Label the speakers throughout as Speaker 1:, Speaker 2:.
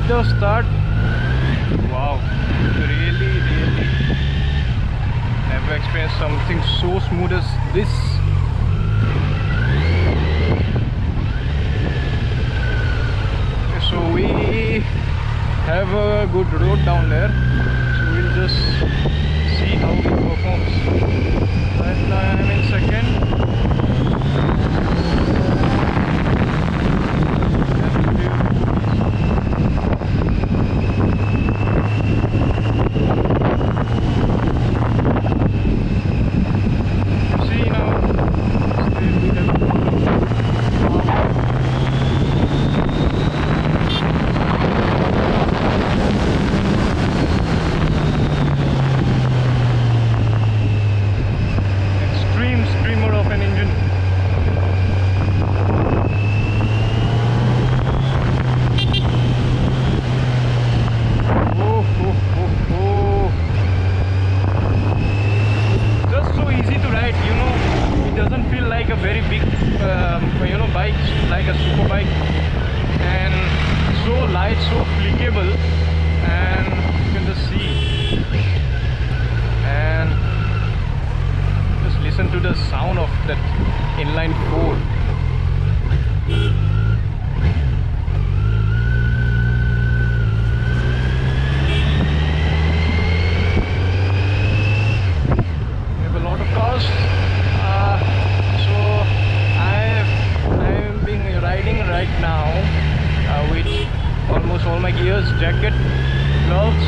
Speaker 1: the start. Wow, really never experienced something so smooth as this. Okay, so we have a good road down there, so we'll just see how it performs. Right now I'm in second. So clickable, and you can just see and just listen to the sound of that inline four. We have a lot of cars, so I'm being riding right now with almost all my gears, jacket, gloves.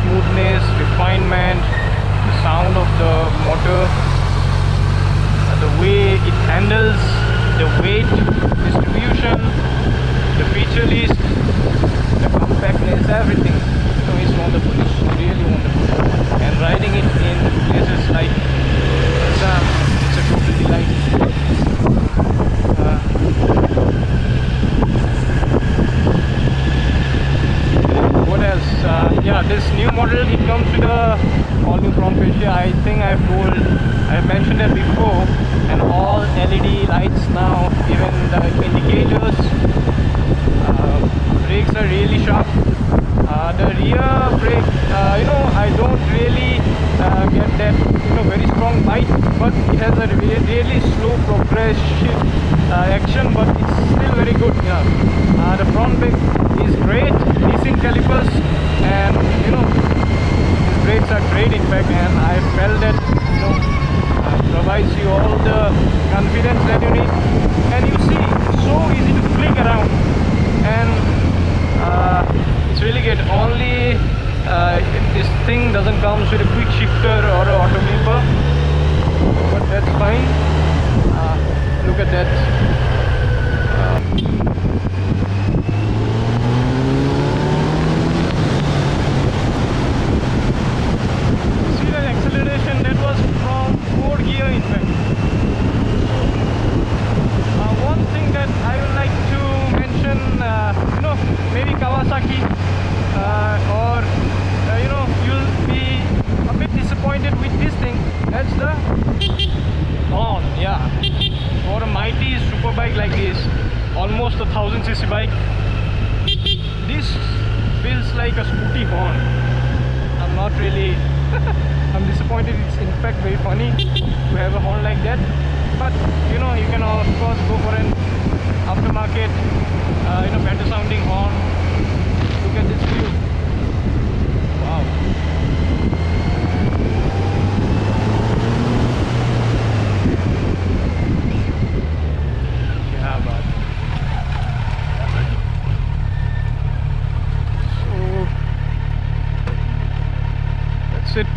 Speaker 1: smoothness, refinement, the sound of the motor, the way it handles, the weight distribution, the feature list, the compactness, everything. You know, it's wonderful. It's really wonderful. And riding it in places like Assam, it's a total delight. What else? Yeah, this new model, it comes with a all new front fascia. I think I've mentioned it before, and all LED lights now, even the indicators. Brakes are really sharp. The rear brake, you know, I don't really get that, you know, very strong bite, but it has a really slow progressive action, but it's still very good. Yeah. The front brake is great, decent calipers, and you know, these brakes are great in fact, and I felt that, you know, provides you all the confidence that you need. And you see, it's so easy to flick around, and it's really good. Only this thing doesn't come with a quick shifter or an auto lever, but that's fine. Look at that. See the acceleration, that was from 4th gear in fact. One thing that I would like to mention, you know, maybe Kawasaki, or you know, you'll be a bit disappointed with this thing. That's the horn. Yeah, for a mighty super bike like this, almost a 1000cc bike, this feels like a scooty horn. I'm not really I'm disappointed. It's in fact very funny to have a horn like that, but you know, you can of course go for an aftermarket, you know, better sounding horn. Look at this view. Wow. Yeah, but so that's it.